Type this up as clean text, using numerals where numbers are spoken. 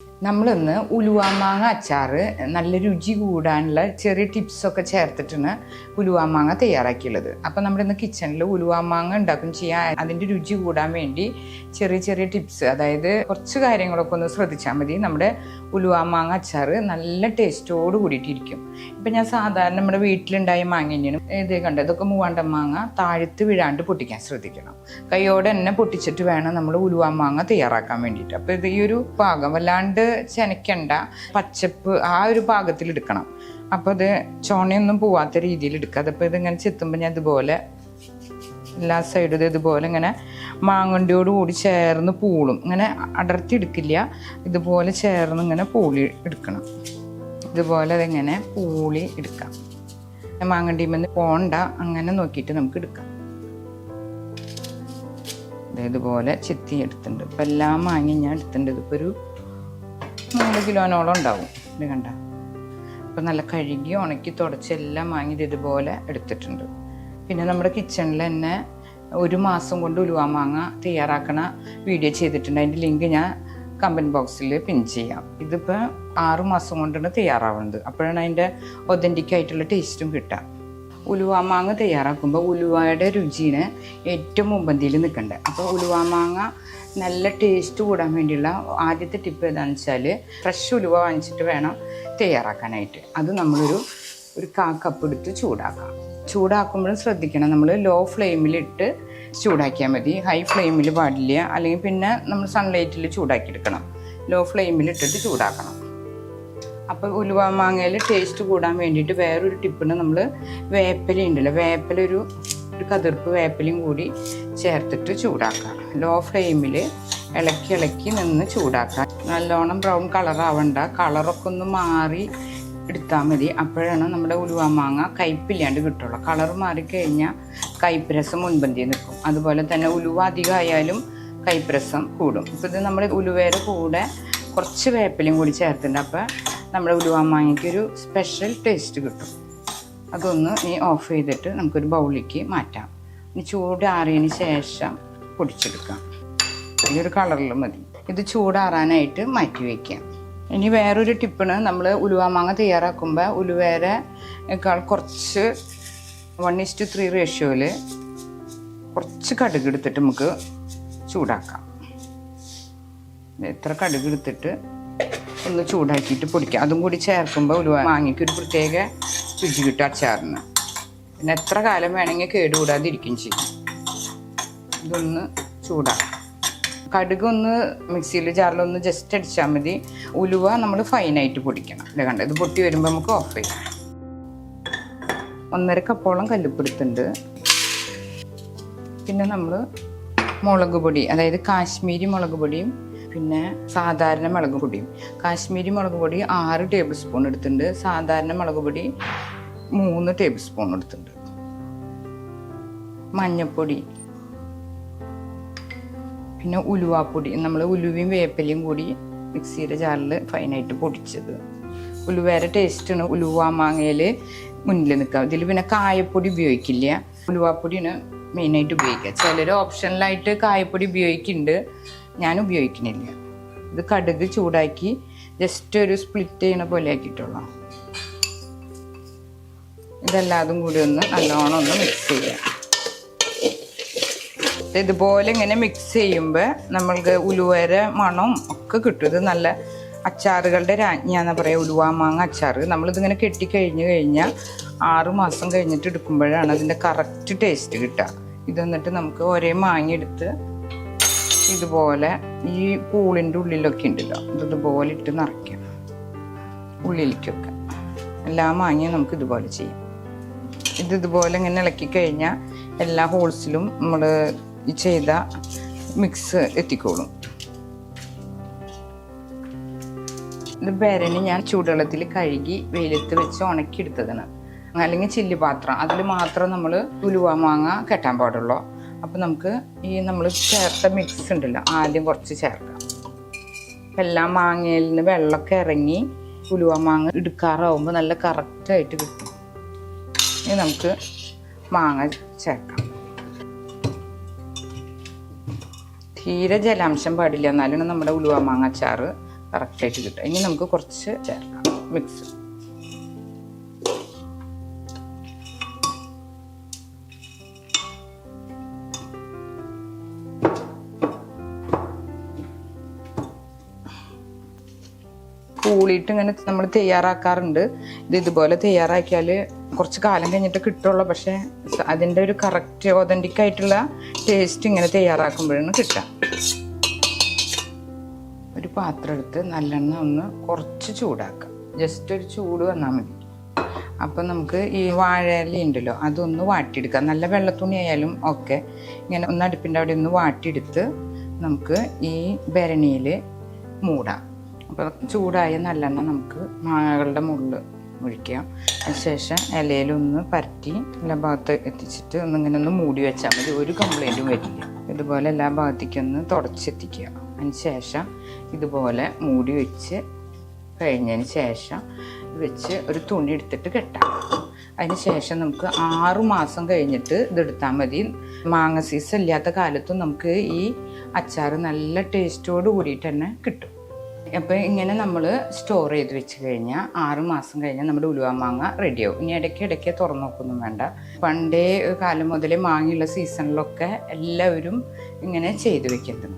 നമ്മളിന്ന് ഉലുവാമാങ്ങ അച്ചാർ നല്ല രുചി കൂടാനുള്ള ചെറിയ ടിപ്സൊക്കെ ചേർത്തിട്ടാണ് ഉലുവാമാങ്ങ തയ്യാറാക്കിയുള്ളത്. അപ്പോൾ നമ്മുടെ ഇന്ന് കിച്ചണിൽ ഉലുവാമാങ്ങ ഉണ്ടാക്കും ചെയ്യാൻ അതിൻ്റെ രുചി കൂടാൻ വേണ്ടി ചെറിയ ചെറിയ ടിപ്സ്, അതായത് കുറച്ച് കാര്യങ്ങളൊക്കെ ഒന്ന് ശ്രദ്ധിച്ചാൽ മതി. നമ്മുടെ ഉലുവാമാങ്ങ അച്ചാർ നല്ല ടേസ്റ്റോട് കൂടിയിട്ടിരിക്കും. ഇപ്പം ഞാൻ സാധാരണ നമ്മുടെ വീട്ടിലുണ്ടായ മാങ്ങ തന്നെയാണ് ഇത് കണ്ടത്. ഇതൊക്കെ മൂവാണ്ടൻ മാങ്ങ താഴത്ത് വീഴാണ്ട് പൊട്ടിക്കാൻ ശ്രദ്ധിക്കണം. കൈയോടെ തന്നെ പൊട്ടിച്ചിട്ട് വേണം നമ്മൾ ഉലുവാമാങ്ങ തയ്യാറാക്കാൻ വേണ്ടിയിട്ട്. അപ്പോൾ ഇത് ഈ ഒരു പാകം വല്ലാണ്ട് ചെനക്കണ്ട, പച്ചപ്പ് ആ ഒരു പാകത്തിൽ എടുക്കണം. അപ്പോൾ ഇത് ചോണയൊന്നും പോവാത്ത രീതിയിൽ എടുക്കുക. അതപ്പോൾ ഇതിങ്ങനെ ചെത്തുമ്പോൾ ഞാൻ ഇതുപോലെ എല്ലാ സൈഡും ഇതുപോലെ ഇങ്ങനെ മാങ്ങണ്ടിയോട് കൂടി ചേർന്ന് പൂളും. ഇങ്ങനെ അടർത്തി എടുക്കില്ല, ഇതുപോലെ ചേർന്ന് ഇങ്ങനെ പൂളി എടുക്കണം. ഇതുപോലെ അതിങ്ങനെ പൂളി എടുക്കാം. മാങ്ങണ്ടിയുമെന്ന് പോണ്ട അങ്ങനെ നോക്കിയിട്ട് നമുക്ക് എടുക്കാം. ഇതുപോലെ ചെത്തി എടുത്തിട്ടുണ്ട്. ഇപ്പം എല്ലാം മാങ്ങി ഞാൻ എടുത്തിട്ടുണ്ട്. ഇതിപ്പോൾ ഒരു 3 കിലോനോളം ഉണ്ടാവും. ഇത് കണ്ട. ഇപ്പം നല്ല കഴുകി ഉണക്കി തുടച്ച് എല്ലാം വാങ്ങിയത് ഇതുപോലെ എടുത്തിട്ടുണ്ട്. പിന്നെ നമ്മുടെ കിച്ചണിൽ തന്നെ 1 മാസം കൊണ്ട് ഉലുവാമാങ്ങ തയ്യാറാക്കണ വീഡിയോ ചെയ്തിട്ടുണ്ട്. അതിൻ്റെ ലിങ്ക് ഞാൻ കമൻറ്റ് ബോക്സിൽ പിൻ ചെയ്യാം. ഇതിപ്പോൾ 6 മാസം കൊണ്ടാണ് തയ്യാറാവുന്നത്. അപ്പോഴാണ് അതിൻ്റെ ഒതൻറ്റിക് ആയിട്ടുള്ള ടേസ്റ്റും കിട്ടുക. ഉലുവാമാങ്ങ തയ്യാറാക്കുമ്പോൾ ഉലുവയുടെ രുചിന് ഏറ്റവും മുമ്പന്തിയിൽ നിൽക്കണ്ടേ. അപ്പോൾ ഉലുവാമാങ്ങ നല്ല ടേസ്റ്റ് കൂടാൻ വേണ്ടിയുള്ള ആദ്യത്തെ ടിപ്പ് ഏതാണെന്ന് വെച്ചാൽ ഫ്രഷ് ഉലുവ വാങ്ങിച്ചിട്ട് വേണം തയ്യാറാക്കാനായിട്ട്. അത് നമ്മളൊരു 1/4 കപ്പ് എടുത്ത് ചൂടാക്കാം. ചൂടാക്കുമ്പോഴും ശ്രദ്ധിക്കണം, നമ്മൾ ലോ ഫ്ലെയിമിലിട്ട് ചൂടാക്കിയാൽ മതി. ഹൈ ഫ്ലെയിമിൽ പാടില്ല, അല്ലെങ്കിൽ പിന്നെ നമ്മൾ സൺലൈറ്റിൽ ചൂടാക്കിയെടുക്കണം. ലോ ഫ്ലെയിമിലിട്ടിട്ട് ചൂടാക്കണം. അപ്പോൾ ഉലുവാമാങ്ങയിൽ ടേസ്റ്റ് കൂടാൻ വേണ്ടിയിട്ട് വേറൊരു ടിപ്പിന് നമ്മൾ വേപ്പില ഉണ്ടല്ലോ, വേപ്പില ഒരു കതിർപ്പ് വേപ്പിലയും കൂടി ചേർത്തിട്ട് ചൂടാക്കാം. ലോ ഫ്ലെയിമിൽ ഇളക്കി നിന്ന് ചൂടാക്കാം. നല്ലോണം ബ്രൗൺ കളറാവണ്ട, കളറൊക്കെ ഒന്ന് മാറി എടുത്താൽ മതി. അപ്പോഴാണ് നമ്മുടെ ഉലുവാമാങ്ങ കയ്പില്ലാണ്ട് കിട്ടുള്ളൂ. കളർ മാറിക്കഴിഞ്ഞാൽ കയ്പ്പ് രസം മുൻപന്തിയിൽ നിൽക്കും. അതുപോലെ തന്നെ ഉലുവ അധികമായാലും കയ്പ്പ് രസം കൂടും. ഇപ്പോൾ ഇത് നമ്മൾ ഉലുവയുടെ കൂടെ കുറച്ച് വേപ്പിലയും കൂടി ചേർത്തിട്ടുണ്ട്. അപ്പോൾ നമ്മുടെ ഉലുവാമാങ്ങയ്ക്കൊരു സ്പെഷ്യൽ ടേസ്റ്റ് കിട്ടും. അതൊന്ന് ഓഫ് ചെയ്തിട്ട് നമുക്കൊരു ബൗളിലേക്ക് മാറ്റാം. ഇനി ചൂടാറിയതിന് ശേഷം പൊടിച്ചെടുക്കാം. ഈ ഒരു കളറിൽ മതി. ഇത് ചൂടാറാനായിട്ട് മാറ്റി വയ്ക്കാം. ഇനി വേറൊരു ടിപ്പാണ്, നമ്മൾ ഉലുവാമാങ്ങ തയ്യാറാക്കുമ്പോൾ ഉലുവേരേക്കാൾ കുറച്ച് 1:3 റേഷ്യോയിൽ കുറച്ച് കടുക് എടുത്തിട്ട് നമുക്ക് ചൂടാക്കാം. ഇത്ര കടുക് എടുത്തിട്ട് ഒന്ന് ചൂടാക്കിയിട്ട് പൊടിക്കാം. അതും കൂടി ചേർക്കുമ്പോൾ ഉലുവാമാങ്ങയ്ക്ക് ഒരു പ്രത്യേക രുചി കിട്ടും അച്ചാറിന്. പിന്നെ എത്ര കാലം വേണമെങ്കിൽ കേടുകൂടാതിരിക്കും ചെയ്യും. ഇതൊന്ന് ചൂടാക്കാം. കടുക് ഒന്ന് മിക്സിയിൽ ജാറിലൊന്ന് ജസ്റ്റ് അടിച്ചാൽ മതി. ഉലുവ നമ്മൾ ഫൈനായിട്ട് പൊടിക്കണം. ഇത് കണ്ട, ഇത് പൊട്ടി വരുമ്പോൾ നമുക്ക് ഓഫ് ചെയ്യാം. 1.5 കപ്പോളം കല്ലുപ്പെടുത്തുണ്ട്. പിന്നെ നമ്മൾ മുളക് പൊടി, അതായത് കാശ്മീരി മുളക് പൊടിയും പിന്നെ സാധാരണ മുളക് പൊടിയും. കാശ്മീരി മുളക് പൊടി 6 ടേബിൾ സ്പൂൺ എടുത്തിട്ടുണ്ട്. സാധാരണ മുളക് പൊടി 3 ടേബിൾ സ്പൂൺ എടുത്തിട്ടുണ്ട്. മഞ്ഞൾപ്പൊടി, പിന്നെ ഉലുവാപ്പൊടി. നമ്മൾ ഉലുവയും വേപ്പിലയും കൂടി മിക്സിയുടെ ജാറിൽ ഫൈനായിട്ട് പൊടിച്ചത്. ഉലുവേരെ ടേസ്റ്റാണ് ഉലുവാമാങ്ങയിൽ മുന്നിൽ നിൽക്കുക. ഇതിൽ പിന്നെ കായപ്പൊടി ഉപയോഗിക്കില്ല, ഉലുവാപ്പൊടിയാണ് മെയിനായിട്ട് ഉപയോഗിക്കുക. ചിലർ ഓപ്ഷണലായിട്ട് കായപ്പൊടി ഉപയോഗിക്കുന്നുണ്ട്, ഞാൻ ഉപയോഗിക്കുന്നില്ല. ഇത് കടുക് ചൂടാക്കി ജസ്റ്റ് ഒരു സ്പ്ലിറ്റ് ചെയ്യണ പോലെ ആക്കിയിട്ടുള്ളൂ. ഇതെല്ലാതും കൂടി ഒന്ന് നല്ലോണം ഒന്ന് മിക്സ് ചെയ്യാം. ഇതുപോലെ ഇങ്ങനെ മിക്സ് ചെയ്യുമ്പോൾ നമ്മൾക്ക് ഉലുവയുടെ മണം ഒക്കെ കിട്ടും. ഇത് നല്ല അച്ചാറുകളുടെ രാജ്ഞിയാന്ന് പറയാം, ഉലുവാമാങ്ങ അച്ചാർ. നമ്മളിതിങ്ങനെ കെട്ടിക്കഴിഞ്ഞ് കഴിഞ്ഞാൽ 6 മാസം കഴിഞ്ഞിട്ട് എടുക്കുമ്പോഴാണ് അതിൻ്റെ കറക്റ്റ് ടേസ്റ്റ് കിട്ടുക. ഇത് എന്നിട്ട് നമുക്ക് ഒരേ മാങ്ങ എടുത്ത് ഇതുപോലെ ഈ പൂളിൻ്റെ ഉള്ളിലൊക്കെ ഉണ്ടല്ലോ, ഇതുപോലെ ഇട്ട് നിറയ്ക്കാം. ഉള്ളിലേക്കൊക്കെ എല്ലാ മാങ്ങയും നമുക്ക് ഇതുപോലെ ചെയ്യാം. ഇതുപോലെ ഇങ്ങനെ ഇളക്കി കഴിഞ്ഞാൽ എല്ലാ ഹോൾസിലും നമ്മൾ ചെയ്ത മിക്സ് എത്തിക്കോളും. ഇത് ഭരണി ഞാൻ ചൂടുവെള്ളത്തിൽ കഴുകി വെയിലത്ത് വെച്ച് ഉണക്കിയെടുത്തതാണ്. അല്ലെങ്കിൽ ചില്ലി പാത്രം, അതിൽ മാത്രം നമ്മൾ ഉലുവാമാങ്ങ കെട്ടാൻ പാടുള്ളൂ. അപ്പോൾ നമുക്ക് ഈ നമ്മൾ ചേർത്ത മിക്സ് ഉണ്ടല്ലോ, ആദ്യം കുറച്ച് ചേർക്കാം. എല്ലാ മാങ്ങയിൽ നിന്ന് വെള്ളമൊക്കെ ഇറങ്ങി ഉലുവാമാങ്ങ എടുക്കാറാവുമ്പോൾ നല്ല കറക്റ്റായിട്ട് കിട്ടും. ഇനി നമുക്ക് മാങ്ങ ചേർക്കാം. തീരെ ജലാംശം പാടില്ല, എന്നാലാണ് നമ്മുടെ ഉലുവാമാങ്ങ അച്ചാർ കറക്റ്റായിട്ട് കിട്ടും. ഇനി നമുക്ക് കുറച്ച് ചേർക്കാം മിക്സ്. കൂളിയിട്ട് ഇങ്ങനെ നമ്മൾ തയ്യാറാക്കാറുണ്ട്. ഇതുപോലെ തയ്യാറാക്കിയാൽ കുറച്ച് കാലം കഴിഞ്ഞിട്ട് കിട്ടുള്ളൂ. പക്ഷേ അതിൻ്റെ ഒരു കറക്റ്റ് ഒതൻറ്റിക് ആയിട്ടുള്ള ടേസ്റ്റ് ഇങ്ങനെ തയ്യാറാക്കുമ്പോഴാണ് കിട്ടുക. ഒരു പാത്രം എടുത്ത് നല്ലെണ്ണ ഒന്ന് കുറച്ച് ചൂടാക്കുക. ജസ്റ്റ് ഒരു ചൂട് വന്നാൽ മതി. അപ്പം നമുക്ക് ഈ വാഴയില ഉണ്ടല്ലോ അതൊന്ന് വാട്ടിയെടുക്കാം. നല്ല വെള്ളത്തുണി ആയാലും ഒക്കെ ഇങ്ങനെ ഒന്ന് അടുപ്പിൻ്റെ അവിടെ ഒന്ന് വാട്ടിയെടുത്ത് നമുക്ക് ഈ ഭരണിയിൽ മൂടാം. അപ്പോൾ ചൂടായ നല്ലെണ്ണ നമുക്ക് മാങ്ങകളുടെ മുകളിൽ ഒഴിക്കാം. അതിനുശേഷം ഇലയിലൊന്ന് പരട്ടി എല്ലാ ഭാഗത്ത് എത്തിച്ചിട്ട് ഒന്നിങ്ങനെ ഒന്ന് മൂടി വെച്ചാൽ മതി. ഒരു കംപ്ലൈൻറ്റും വരില്ല. ഇതുപോലെ എല്ലാ ഭാഗത്തേക്കൊന്ന് തുടച്ചെത്തിക്കുക. അതിനുശേഷം ഇതുപോലെ മൂടി വെച്ച് കഴിഞ്ഞതിന് ശേഷം വെച്ച് ഒരു തുണി എടുത്തിട്ട് കെട്ടാം. അതിന് ശേഷം നമുക്ക് 6 മാസം കഴിഞ്ഞിട്ട് ഇതെടുത്താൽ മതി. മാങ്ങ സീസൺ ഇല്ലാത്ത കാലത്തും നമുക്ക് ഈ അച്ചാർ നല്ല ടേസ്റ്റോട് കൂടിയിട്ട് തന്നെ കിട്ടും. അപ്പോൾ ഇങ്ങനെ നമ്മൾ സ്റ്റോർ ചെയ്ത് വെച്ച് കഴിഞ്ഞാൽ 6 മാസം കഴിഞ്ഞാൽ നമ്മുടെ ഉലുവ മാങ്ങ റെഡിയാവും. ഇനി ഇടയ്ക്ക് തുറന്നു നോക്കൊന്നും വേണ്ട. പണ്ടേ കാലം മുതലേ മാങ്ങയുള്ള സീസണിലൊക്കെ എല്ലാവരും ഇങ്ങനെ ചെയ്ത് വെക്കുന്നത്.